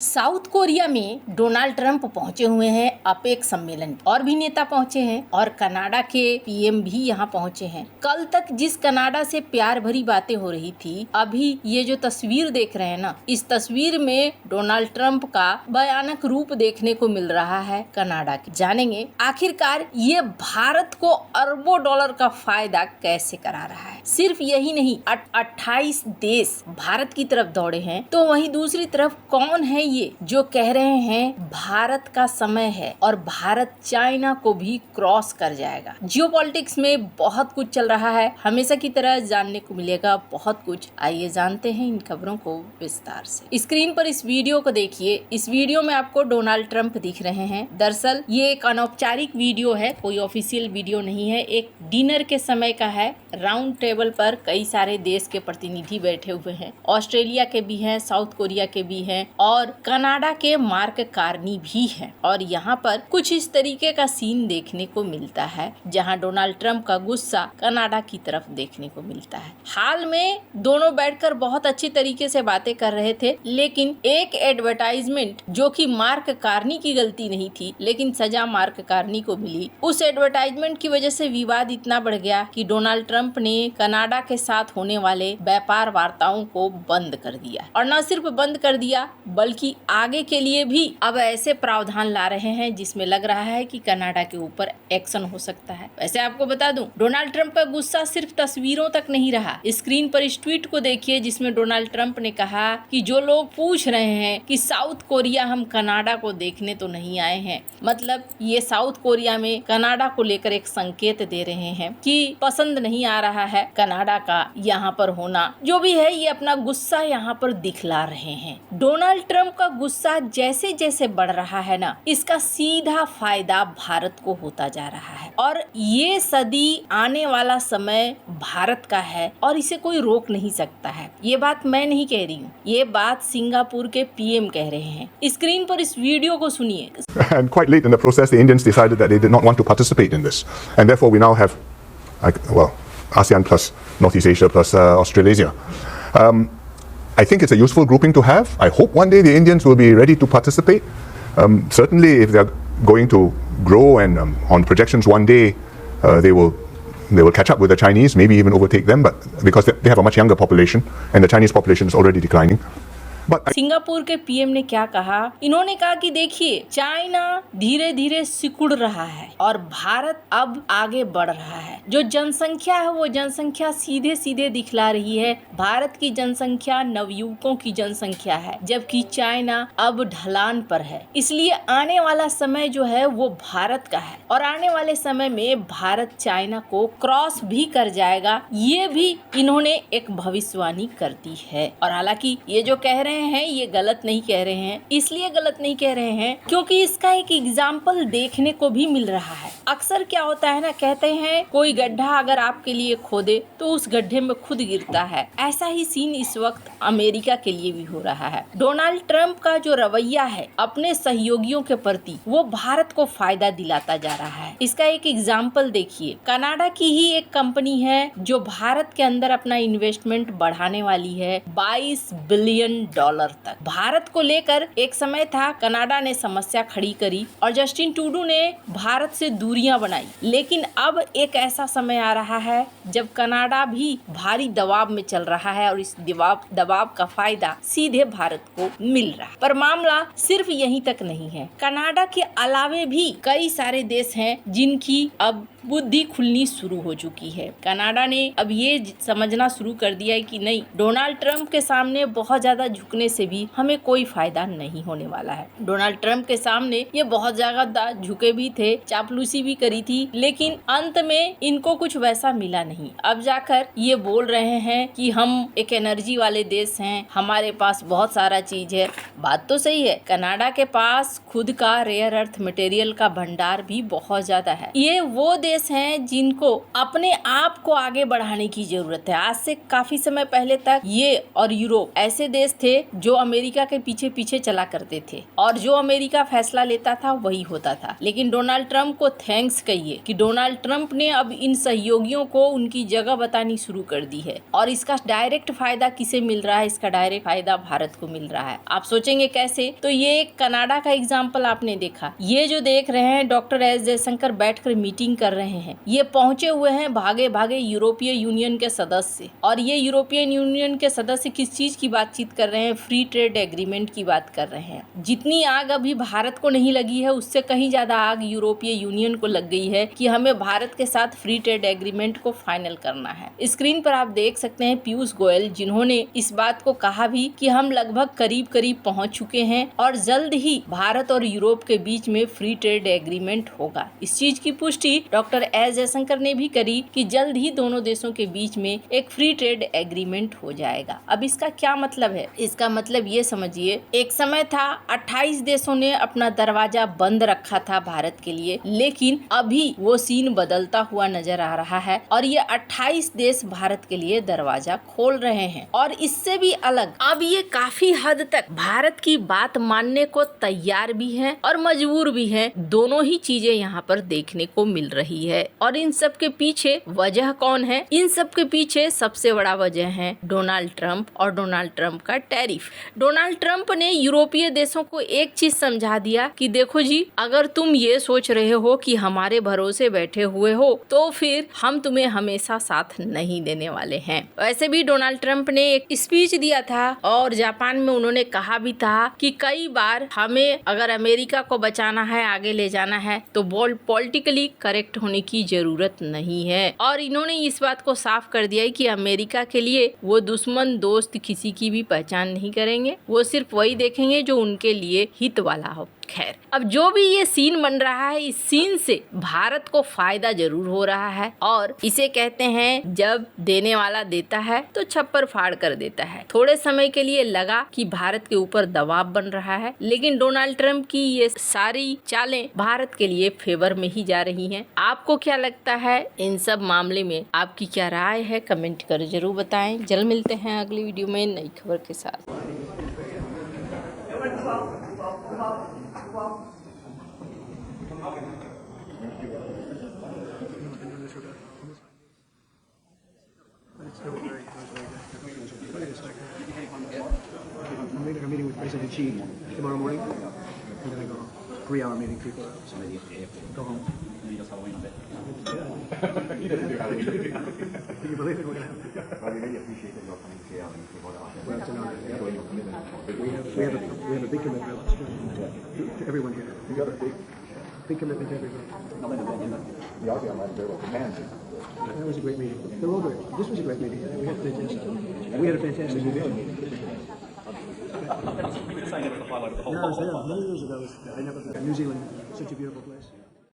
South Korea में Donald Trump पहुंचे हुए हैं अपेक सम्मेलन। और भी नेता पहुंचे हैं और कनाडा के पीएम भी यहां पहुंचे हैं। कल तक जिस कनाडा से प्यार भरी बातें हो रही थी, अभी ये जो तस्वीर देख रहे हैं ना, इस तस्वीर में डोनाल्ड ट्रंप का भयानक रूप देखने को मिल रहा है कनाडा के। जानेंगे आखिरकार ये भारत को अरबों डॉलर का फायदा कैसे करा रहा है। सिर्फ यही नहीं, 28 देश भारत की तरफ दौड़े हैं, तो वहीं दूसरी तरफ कौन है ये जो कह रहे हैं भारत का समय है और भारत चाइना को भी क्रॉस कर जाएगा। जियोपॉलिटिक्स में बहुत कुछ चल रहा है, हमेशा की तरह जानने को मिलेगा बहुत कुछ। आइए जानते हैं इन खबरों को विस्तार से। स्क्रीन पर इस वीडियो को देखिए। इस वीडियो में आपको डोनाल्ड ट्रंप दिख रहे हैं। दरअसल ये एक अनौपचारिक वीडियो है, कोई ऑफिशियल वीडियो नहीं है। एक डिनर के समय का है। राउंड टेबल पर कई सारे देश के प्रतिनिधि बैठे हुए हैं। ऑस्ट्रेलिया के भी हैं, साउथ कोरिया के भी हैं और कनाडा के मार्क कार्नी भी हैं। और यहाँ पर कुछ इस तरीके का सीन देखने को मिलता है जहाँ डोनाल्ड ट्रंप का गुस्सा कनाडा की तरफ देखने को मिलता है। हाल में दोनों बैठकर बहुत अच्छी तरीके से बातें कर रहे थे, लेकिन एक एडवर्टाइजमेंट जो कि मार्क कार्नी की गलती नहीं थी, लेकिन सजा मार्क कार्नी को मिली, उस एडवर्टाइजमेंट की वजह से विवाद इतना बढ़ गया कि डोनाल्ड ट्रंप ने कनाडा के साथ होने वाले व्यापार वार्ताओं को बंद कर दिया। और न सिर्फ बंद कर दिया बल्कि आगे के लिए भी अब ऐसे प्रावधान ला रहे हैं जिसमें लग रहा है कि कनाडा के ऊपर एक्शन हो सकता है। वैसे आपको बता दूं, डोनाल्ड ट्रंप का गुस्सा सिर्फ तस्वीरों तक नहीं रहा। स्क्रीन पर इस ट्वीट को देखिए जिसमें डोनाल्ड ट्रंप ने कहा कि जो लोग पूछ रहे हैं कि साउथ कोरिया हम कनाडा को देखने तो नहीं आए हैं, मतलब ये साउथ कोरिया में कनाडा को लेकर एक संकेत दे रहे हैं कि पसंद नहीं आ रहा है कनाडा का यहाँ पर होना। जो भी है, ये अपना गुस्सा यहाँ पर दिखला रहे हैं। डोनाल्ड ट्रंप का गुस्सा जैसे जैसे बढ़ रहा है ना, इसका सीधा फायदा भारत को होता जा रहा है। और ये सदी आने वाला समय भारत का है और इसे कोई रोक नहीं सकता है। ये बात मैं नहीं कह रही हूँ, ये बात सिंगापुर के पीएम कह रहे हैं। स्क्रीन पर इस वीडियो को सुनिए। And quite late in the process, the Indians decided that they did not want to participate in this, and therefore we now have, ASEAN plus Northeast Asia plus Australasia. I think it's a useful grouping to have. I hope one day the Indians will be ready to participate. Certainly, if they're going to grow and on projections one day they will catch up with the Chinese, maybe even overtake them. But because they have a much younger population and the Chinese population is already declining. Singapore के PM ने क्या कहा? इन्होंने कहा कि देखिए, China धीरे धीरे सिकुड़ रहा है और भारत अब आगे बढ़ रहा है। जो जनसंख्या है वो जनसंख्या सीधे सीधे दिखला रही है। भारत की जनसंख्या नवयुवकों की जनसंख्या है, जबकि चाइना अब ढलान पर है। इसलिए आने वाला समय जो है वो भारत का है और आने वाले समय में भारत चाइना को क्रॉस भी कर जाएगा। ये भी इन्होंने एक भविष्यवाणी कर दी है। और हालांकि ये जो कह रहे हैं ये गलत नहीं कह रहे हैं। इसलिए गलत नहीं कह रहे हैं क्योंकि इसका एक एग्जाम्पल देखने को भी मिल रहा है। अक्सर क्या होता है ना, कहते हैं कोई गड्ढा अगर आपके लिए खोदे तो उस गड्ढे में खुद गिरता है। ऐसा ही सीन इस वक्त अमेरिका के लिए भी हो रहा है। डोनाल्ड ट्रंप का जो रवैया है अपने सहयोगियों के प्रति, वो भारत को फायदा दिलाता जा रहा है। इसका एक एग्जाम्पल देखिए। कनाडा की ही एक कंपनी है जो भारत के अंदर अपना इन्वेस्टमेंट बढ़ाने वाली है 22 बिलियन डॉलर तक। भारत को लेकर एक समय था, कनाडा ने समस्या खड़ी करी और जस्टिन ट्रूडो ने भारत से दूरियां बनाई। लेकिन अब एक ऐसा समय आ रहा है जब कनाडा भी भारी दबाव में चल रहा है और इस दबाव का फायदा सीधे भारत को मिल रहा है। पर मामला सिर्फ यहीं तक नहीं है। कनाडा के अलावे भी कई सारे देश हैं जिनकी अब बुद्धि खुलनी शुरू हो चुकी है। कनाडा ने अब ये समझना शुरू कर दिया है कि नहीं, डोनाल्ड ट्रंप के सामने बहुत ज्यादा झुकने से भी हमें कोई फायदा नहीं होने वाला है। डोनाल्ड ट्रंप के सामने ये बहुत ज्यादा झुके भी थे, चापलूसी भी करी थी, लेकिन अंत में इनको कुछ वैसा मिला नहीं। अब जाकर ये बोल रहे हैं कि हम एक एनर्जी वाले देश हैं, हमारे पास बहुत सारा चीज है। बात तो सही है, कनाडा के पास खुद का रेयर अर्थ मटेरियल का भंडार भी बहुत ज्यादा है। ये वो देश देश हैं जिनको अपने आप को आगे बढ़ाने की जरूरत है। आज से काफी समय पहले तक ये और यूरोप ऐसे देश थे जो अमेरिका के पीछे पीछे चला करते थे और जो अमेरिका फैसला लेता था वही होता था। लेकिन डोनाल्ड ट्रंप को थैंक्स कहिए कि डोनाल्ड ट्रंप ने अब इन सहयोगियों को उनकी जगह बतानी शुरू कर दी है और इसका डायरेक्ट फायदा किसे मिल रहा है? इसका डायरेक्ट फायदा भारत को मिल रहा है। आप सोचेंगे कैसे? तो ये एक कनाडा का एग्जाम्पल आपने देखा। ये जो देख रहे हैं डॉक्टर एस जयशंकर बैठकर मीटिंग कर रहे हैं, ये पहुंचे हुए हैं भागे भागे यूरोपीय यूनियन के सदस्य। और ये यूरोपियन यूनियन के सदस्य किस चीज की बातचीत कर रहे हैं? फ्री ट्रेड एग्रीमेंट की बात कर रहे हैं। जितनी आग अभी भारत को नहीं लगी है उससे कहीं ज्यादा आग यूरोपीय यूनियन को लग गई है कि हमें भारत के साथ फ्री ट्रेड एग्रीमेंट को फाइनल करना है। स्क्रीन पर आप देख सकते हैं पीयूष गोयल, जिन्होंने इस बात को कहा भी कि हम लगभग करीब करीब पहुंच चुके हैं और जल्द ही भारत और यूरोप के बीच में फ्री ट्रेड एग्रीमेंट होगा। इस चीज की पुष्टि डॉक्टर एस जयशंकर ने भी करी कि जल्द ही दोनों देशों के बीच में एक फ्री ट्रेड एग्रीमेंट हो जाएगा। अब इसका क्या मतलब है? इसका मतलब ये समझिए, एक समय था 28 देशों ने अपना दरवाजा बंद रखा था भारत के लिए, लेकिन अभी वो सीन बदलता हुआ नजर आ रहा है और ये 28 देश भारत के लिए दरवाजा खोल रहे हैं। और इससे भी अलग अब ये काफी हद तक भारत की बात मानने को तैयार भी है और मजबूर भी है। दोनों ही चीजें यहाँ पर देखने को मिल रही है। और इन सब के पीछे वजह कौन है? इन सब के पीछे सबसे बड़ा वजह है डोनाल्ड ट्रंप और डोनाल्ड ट्रंप का टैरिफ। डोनाल्ड ट्रंप ने यूरोपीय देशों को एक चीज समझा दिया कि देखो जी, अगर तुम ये सोच रहे हो कि हमारे भरोसे बैठे हुए हो तो फिर हम तुम्हें हमेशा साथ नहीं देने वाले हैं। वैसे भी डोनाल्ड ट्रंप ने एक स्पीच दिया था और जापान में उन्होंने कहा भी था कि कई बार हमें अगर अमेरिका को बचाना है, आगे ले जाना है तो पॉलिटिकली करेक्ट होने की जरूरत नहीं है। और इन्होंने इस बात को साफ कर दिया है कि अमेरिका के लिए वो दुश्मन दोस्त किसी की भी पहचान नहीं करेंगे, वो सिर्फ वही देखेंगे जो उनके लिए हित वाला हो। खैर, अब जो भी ये सीन बन रहा है, इस सीन से भारत को फायदा जरूर हो रहा है और इसे कहते हैं जब देने वाला देता है तो छप्पर फाड़ कर देता है। थोड़े समय के लिए लगा कि भारत के ऊपर दबाव बन रहा है, लेकिन डोनाल्ड ट्रंप की ये सारी चालें भारत के लिए फेवर में ही जा रही हैं। आपको क्या लगता है इन सब मामले में? आपकी क्या राय है? कमेंट कर जरूर बताएं। जल्द मिलते हैं अगली वीडियो में नई खबर के साथ। I'm meeting a meeting with President Xi tomorrow morning, and then I go 3-hour meeting. Go home. Can you believe it? We're gonna have. Well, we really appreciate that you're coming here and for the Well, it's an honor. We have a big commitment to everyone here. You got a Big commitment to everyone. the Albion line there with the fans. That was a great meeting. They're all great. This was a great meeting. We had a fantastic meeting. Saying it was the highlight of the whole No, I was there many years ago. I never. New Zealand, such a beautiful place.